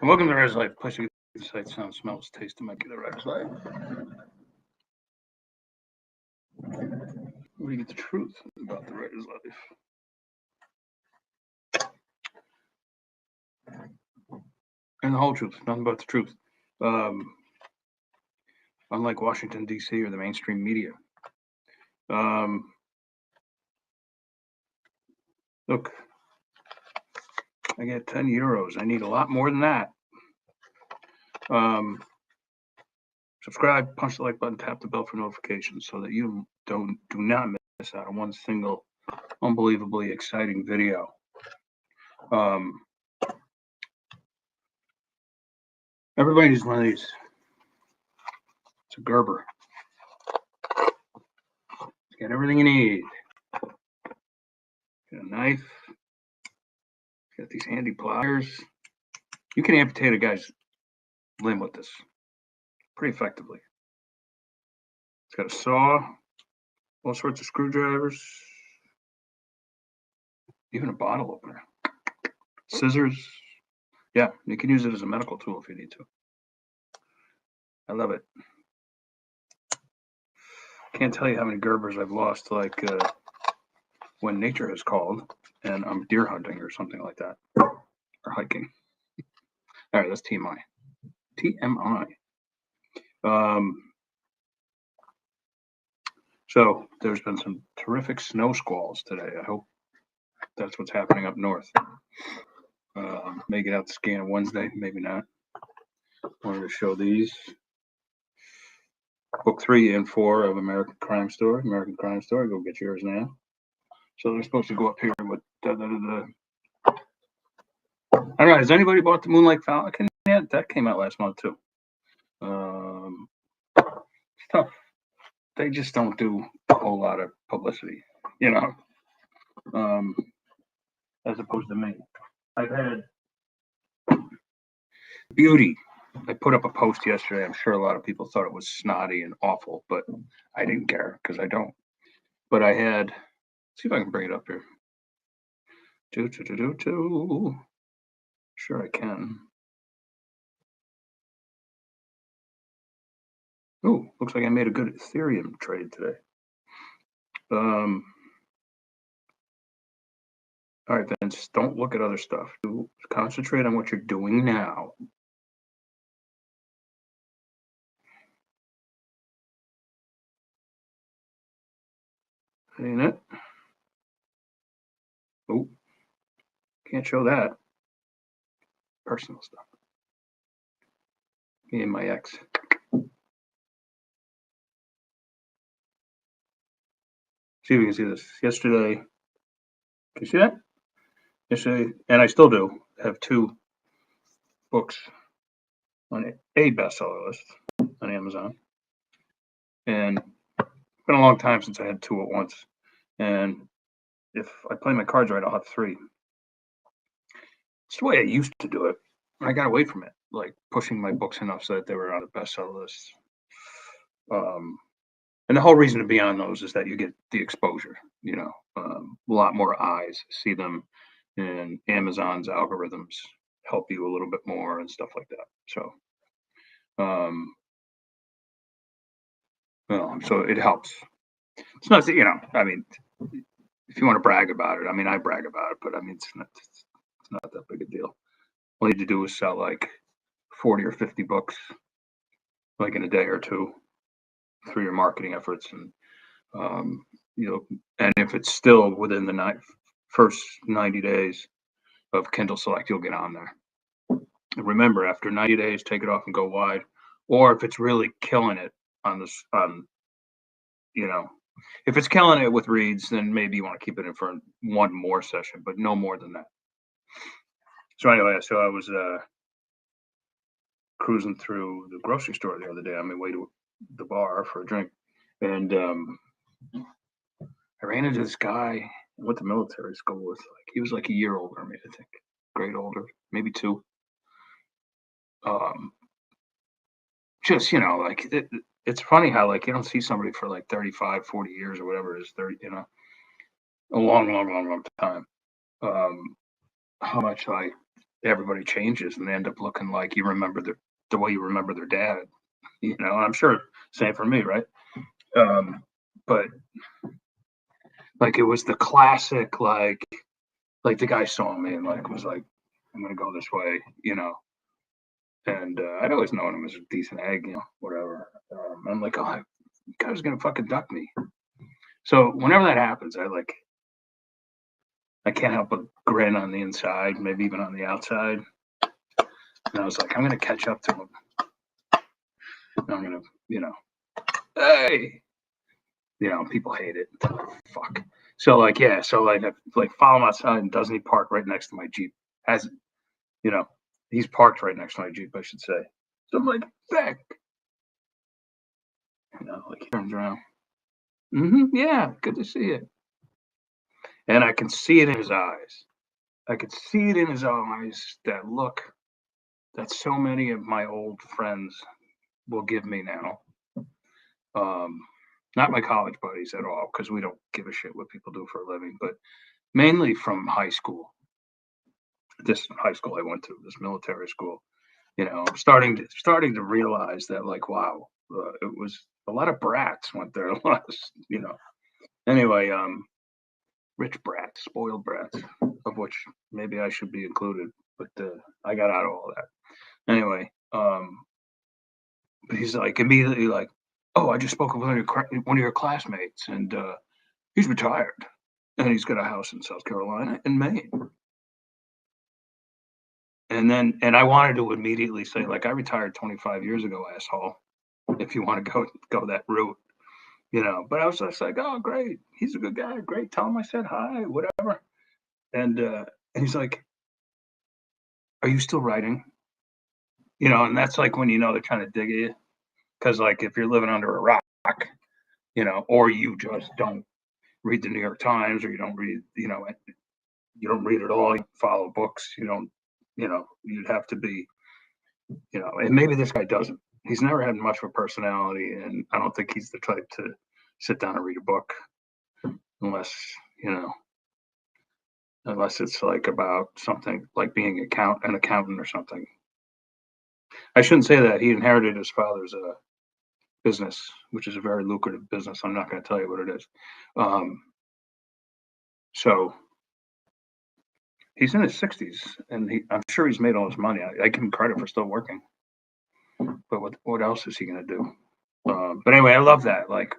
Welcome to Res Life, place you get the sight, sound, smells, taste, and make it a Res Life. Where do you get the truth about the Res Life? And the whole truth, nothing but the truth. Unlike Washington, D.C. or the mainstream media. Look, I get 10 euros. I need a lot more than that. Subscribe, punch the like button, tap the bell for notifications so that you do not miss out on one single unbelievably exciting video. Everybody needs one of these. It's a Gerber. It's got everything you need. Got a knife. Got these handy pliers. You can amputate a guy's limb with this pretty effectively. It's got a saw, all sorts of screwdrivers, even a bottle opener, scissors. Yeah, you can use it as a medical tool if you need to. I love it. Can't tell you how many Gerbers I've lost, like when nature has called and I'm deer hunting or something like that, or hiking. All right, that's TMI. TMI. So there's been some terrific snow squalls today. I hope that's what's happening up north. May get out the scan Wednesday, maybe not. Wanted to show these. Book 3 and 4 of American Crime Story. Go get yours now. So they're supposed to go up here with I don't know. Has anybody bought the Moonlight Falcon yet? That came out last month too. Stuff. They just don't do a whole lot of publicity, as opposed to me. I've had Beauty. I put up a post yesterday. I'm sure a lot of people thought it was snotty and awful, but I didn't care because I don't. But I had, let's see if I can bring it up here. Sure I can. Oh, looks like I made a good Ethereum trade today. All right, Vince, don't look at other stuff. Concentrate on what you're doing now. Ain't it? Oh, can't show that. Personal stuff. Me and my ex. See if you can see this. Yesterday, can you see that? Yesterday, and I still do have 2 books on a bestseller list on Amazon. And it's been a long time since I had 2 at once. And if I play my cards right, I'll have 3. It's the way I used to do it. I got away from it, like pushing my books enough so that they were on the bestseller list. And the whole reason to be on those is that you get the exposure, a lot more eyes see them, and Amazon's algorithms help you a little bit more and stuff like that. So, so it helps. It's not, I mean, if you want to brag about it, I mean, I brag about it, but I mean, it's not that big a deal. All you need to do is sell like 40 or 50 books, like in a day or 2, through your marketing efforts, and and if it's still within the first 90 days of Kindle Select, you'll get on there. And remember, after 90 days, take it off and go wide. Or if it's really killing it if it's killing it with reads, then maybe you want to keep it in for one more session, but no more than that. So anyway, I was cruising through the grocery store the other day on my way to the bar for a drink, and I ran into this guy I went to military school with. Like, he was like a year older than me, I think, grade older, maybe 2. Just like it's funny how like you don't see somebody for like 35, 40 years or whatever it is, 30, a long time. How much like everybody changes and they end up looking like you remember the way you remember their dad. You know, I'm sure same for me, right? But like it was the classic, like the guy saw me and like was like, I'm gonna go this way, you know. And I'd always known him as a decent egg, you know, whatever. I'm like, oh, the guy's gonna fucking duck me. So whenever that happens, I can't help but grin on the inside, maybe even on the outside. And I was like, I'm gonna catch up to him. And I'm gonna, you know, hey, you know, people hate it. Fuck. So like, yeah, so like follow him outside, and doesn't he park right next to my Jeep? Has, you know, he's parked right next to my Jeep, I should say. So I'm like, Beck, you know, like he turns around. Yeah, good to see you. And I can see it in his eyes. I could see it in his eyes, that look that so many of my old friends will give me now. Um, Not my college buddies at all, because we don't give a shit what people do for a living, but mainly from high school. This high school I went to, this military school. You know, I'm starting to realize that, like, wow, it was a lot of brats went there. A lot of, you know. Anyway, rich brats, spoiled brats, of which maybe I should be included, but I got out of all that. Anyway, but he's like immediately like, "Oh, I just spoke with one of your classmates, and he's retired, and he's got a house in South Carolina and Maine." And I wanted to immediately say, like, I retired 25 years ago, asshole. If you want to go that route, you know. But I was just like, "Oh, great, he's a good guy. Great, tell him I said hi, whatever." And he's like, "Are you still writing?" You know, and that's like when you know they're trying to dig at you, because like if you're living under a rock, you know, or you just don't read the New York Times, or you don't read, you know, you don't read at all, you follow books, you don't, you know, you'd have to be, you know, and maybe this guy doesn't. He's never had much of a personality, and I don't think he's the type to sit down and read a book unless, you know, unless it's like about something like being an accountant or something. I shouldn't say that. He inherited his father's business, which is a very lucrative business. I'm not going to tell you what it is. Um, so he's in his 60s, and I'm sure he's made all his money. I give him credit for still working, but what else is he going to do? But anyway, I love that. Like,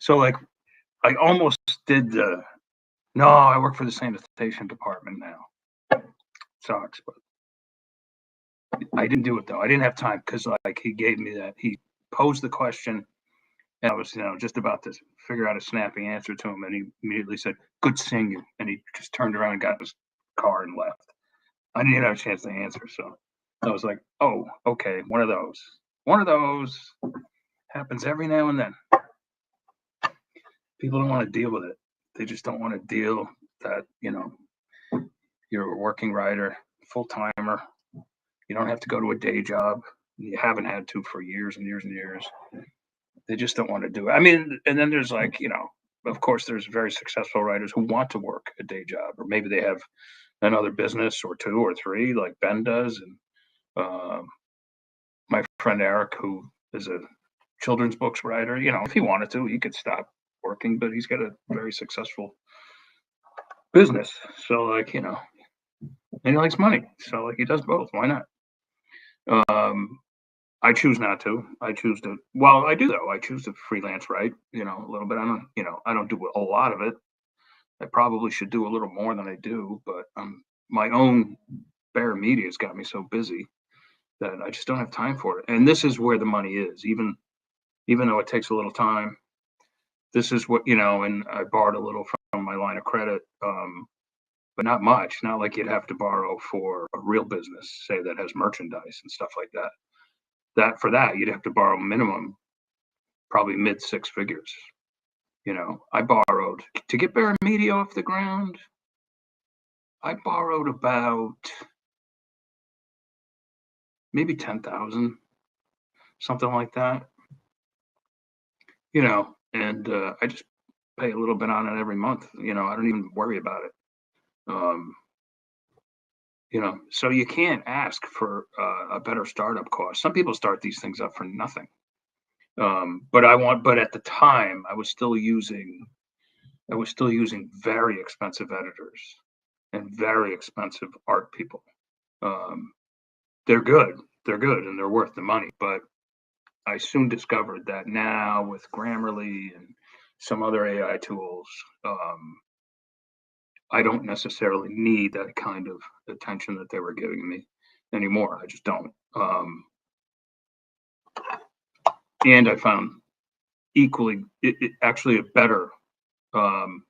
like I almost did the. No, I work for the sanitation department now. Sucks, but I didn't do it though. I didn't have time because like he gave me that. He posed the question, and I was, you know, just about to figure out a snappy answer to him, and he immediately said, "Good seeing you," and he just turned around and got his car and left. I didn't have a chance to answer, so I was like, "Oh, okay, one of those. One of those happens every now and then." People don't want to deal with it. They just don't want to deal that, you know, you're a working writer, full timer. You don't have to go to a day job. You haven't had to for years and years and years. They just don't want to do it. I mean, and then there's like, you know, of course, there's very successful writers who want to work a day job, or maybe they have another business or two or three, like Ben does. And my friend Eric, who is a children's books writer, you know, if he wanted to, he could stop working, but he's got a very successful business. So, like, you know, and he likes money. So, like, he does both. Why not? Um, I choose not to. I choose to. Well, I do though. I choose to freelance write. You know, a little bit. I don't. You know, I don't do a lot of it. I probably should do a little more than I do, but my own bare media's got me so busy that I just don't have time for it. And this is where the money is. Even though it takes a little time, this is what, you know. And I borrowed a little from my line of credit, but not much. Not like you'd have to borrow for a real business, say that has merchandise and stuff like that. That for that you'd have to borrow minimum probably mid six figures. You know, I borrowed to get Bare Media off the ground. I borrowed about maybe 10,000, something like that. You know, and I just pay a little bit on it every month. You know, I don't even worry about it. Um, So you can't ask for a better startup cost. Some people start these things up for nothing. But at the time, I was still using very expensive editors and very expensive art people. Um, they're good, and they're worth the money. But I soon discovered that now with Grammarly and some other AI tools, I don't necessarily need that kind of attention that they were giving me anymore. I just don't. And I found actually a better um,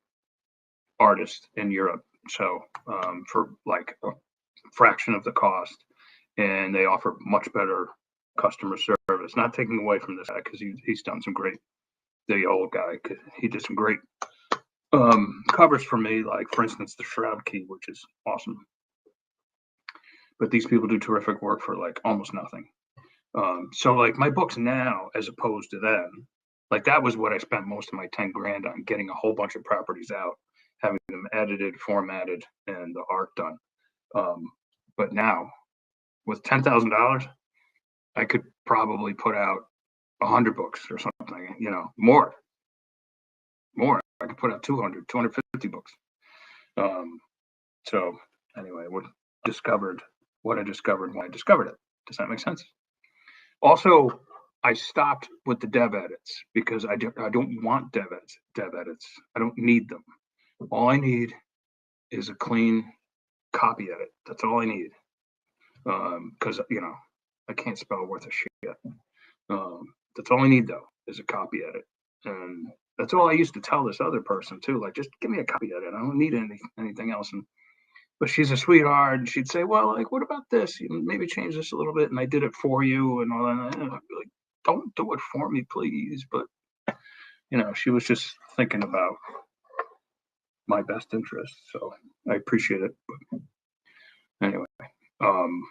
artist in Europe. So for like a fraction of the cost, and they offer much better customer service. Not taking away from this guy because he's done some great. The old guy, he did some great covers for me. Like for instance, the Shroud Key, which is awesome. But these people do terrific work for like almost nothing. So like my books now, as opposed to then, like that was what I spent most of my 10 grand on, getting a whole bunch of properties out, having them edited, formatted, and the art done. But now with $10,000, I could probably put out 100 books or something, more. I could put out 200, 250 books. So anyway, discovered what I discovered when I discovered it. Does that make sense? Also, I stopped with the dev edits because I don't want dev edits. I don't need them. All I need is a clean copy edit. That's all I need. Because I can't spell worth a shit. That's all I need though, is a copy edit. And that's all I used to tell this other person too. Like, just give me a copy edit. I don't need anything else. But she's a sweetheart, and she'd say, "Well, like, what about this? Maybe change this a little bit." And I did it for you, and all that. And I'd be like, "Don't do it for me, please." But she was just thinking about my best interest, so I appreciate it. But anyway, um,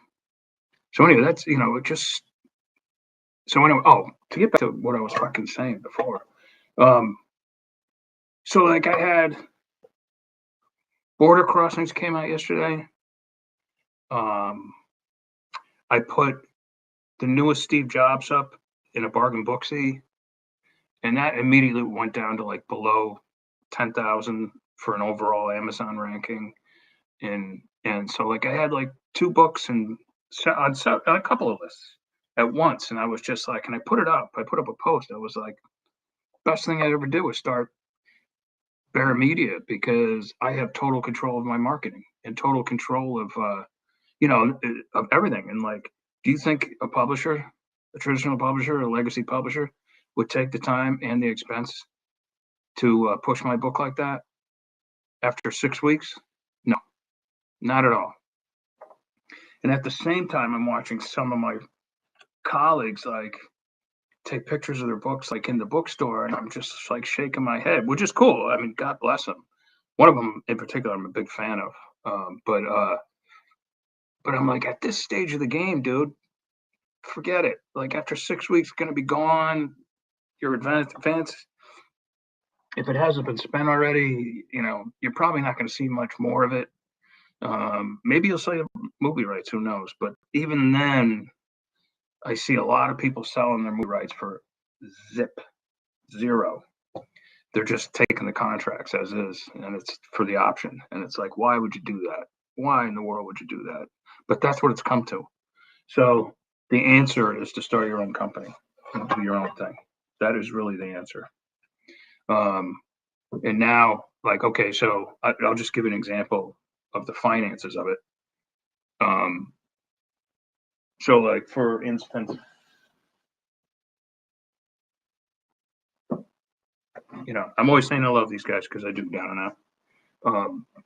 so anyway, that's it just. So anyway, to get back to what I was fucking saying before, so like I had Border Crossings came out yesterday. I put the newest Steve Jobs up in a bargain booksy, and that immediately went down to like below 10,000 for an overall Amazon ranking. And so like I had like two books and on a couple of lists at once, and I was just like, and I put up a post. I was like, best thing I ever did was start Bear Media, because I have total control of my marketing and total control of everything. And like, do you think a traditional publisher, a legacy publisher, would take the time and the expense to push my book like that after 6 weeks? No, not at all. And at the same time, I'm watching some of my colleagues like take pictures of their books like in the bookstore, and I'm just like shaking my head, which is cool. I mean, God bless them. One of them in particular, I'm a big fan of. But I'm like, at this stage of the game, dude, forget it. Like after 6 weeks, going to be gone. Your advance, if it hasn't been spent already, you're probably not going to see much more of it. Maybe you'll sell movie rights, who knows? But even then, I see a lot of people selling their movie rights for zero. They're just taking the contracts as is, and it's for the option. And it's like, why would you do that? Why in the world would you do that? But that's what it's come to. So the answer is to start your own company and do your own thing. That is really the answer. And now, like, okay, so I'll just give an example of the finances of it. So like, for instance, I'm always saying I love these guys because I do down and out.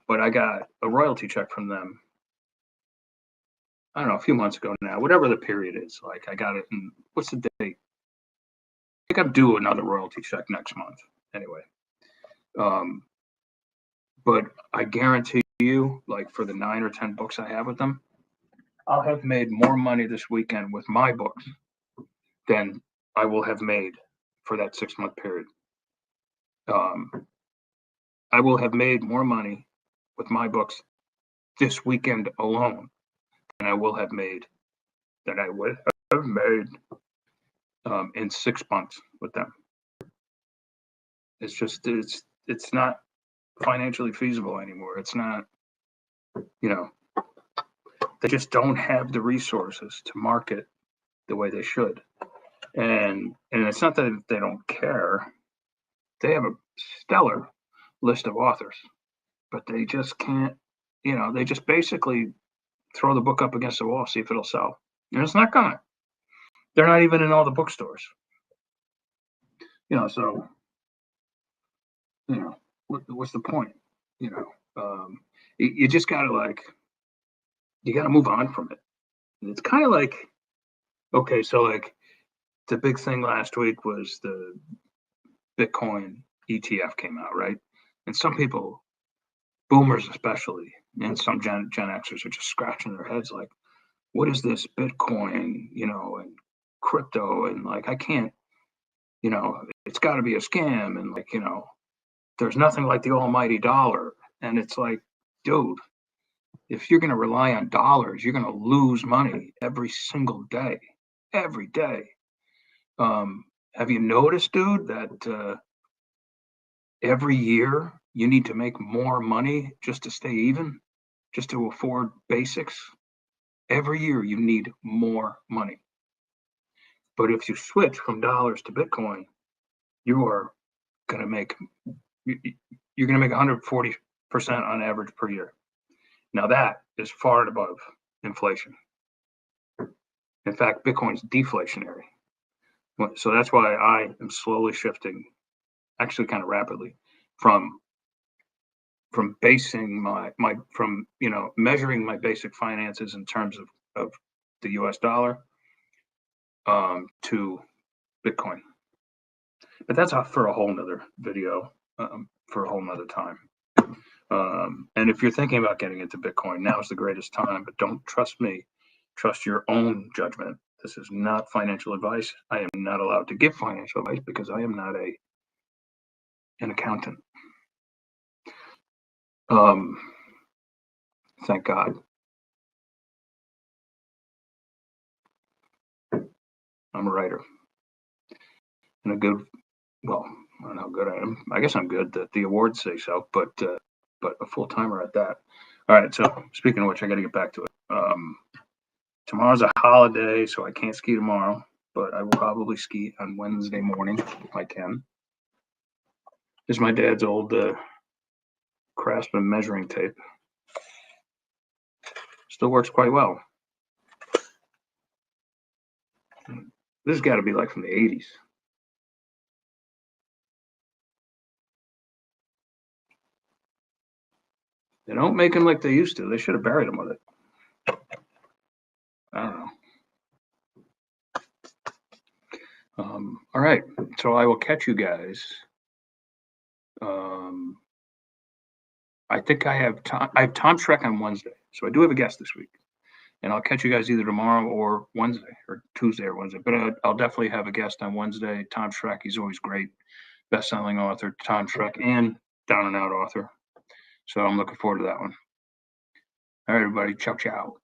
But I got a royalty check from them, I don't know, a few months ago now, whatever the period is. Like I got it in, what's the date? I think I'm due another royalty check next month. Anyway. But I guarantee you, like for the 9 or 10 books I have with them, I'll have made more money this weekend with my books than I will have made for that 6-month period. I will have made more money with my books this weekend alone than I will have made, that I would have made in 6 months with them. It's just it's not financially feasible anymore. It's not, you know, they just don't have the resources to market the way they should. And it's not that they don't care. They have a stellar list of authors, but they just can't, they just basically throw the book up against the wall, see if it'll sell. And it's not gonna. They're not even in all the bookstores. So what's the point? You just gotta you gotta move on from it. And it's kind of like, okay, so like the big thing last week was the Bitcoin ETF came out, right? And some people, boomers especially, and some Gen Xers are just scratching their heads like, what is this Bitcoin, and crypto, and I can't, it's got to be a scam, and there's nothing like the almighty dollar. And it's like, dude, if you're going to rely on dollars, you're going to lose money every single day, every day. Have you noticed, dude, that every year you need to make more money just to stay even, just to afford basics? Every year you need more money. But if you switch from dollars to Bitcoin, you are going to make, you're going to make 140% on average per year. Now that is far and above inflation. In fact, Bitcoin's deflationary. So that's why I am slowly shifting, actually kind of rapidly, from basing from measuring my basic finances in terms of the US dollar to Bitcoin. But that's for a whole nother video, for a whole nother time. And if you're thinking about getting into Bitcoin, now is the greatest time, but don't trust me. Trust your own judgment. This is not financial advice. I am not allowed to give financial advice because I am not an accountant. Thank God. I'm a writer. And I don't know how good I am. I guess I'm good. The awards say so, but a full-timer at that. All right, so speaking of which, I got to get back to it. Tomorrow's a holiday, so I can't ski tomorrow, but I will probably ski on Wednesday morning if I can. This is my dad's old Craftsman measuring tape. Still works quite well. This has got to be from the 80s. They don't make them like they used to. They should have buried them with it. I don't know. All right, so I will catch you guys. I think I have Tom Schreck on Wednesday, so I do have a guest this week, and I'll catch you guys either tomorrow or Wednesday or Tuesday or Wednesday. But I'll definitely have a guest on Wednesday. Tom Schreck, he's always great, best-selling author, Tom Schreck, and down and out author. So I'm looking forward to that one. All right, everybody, ciao, ciao.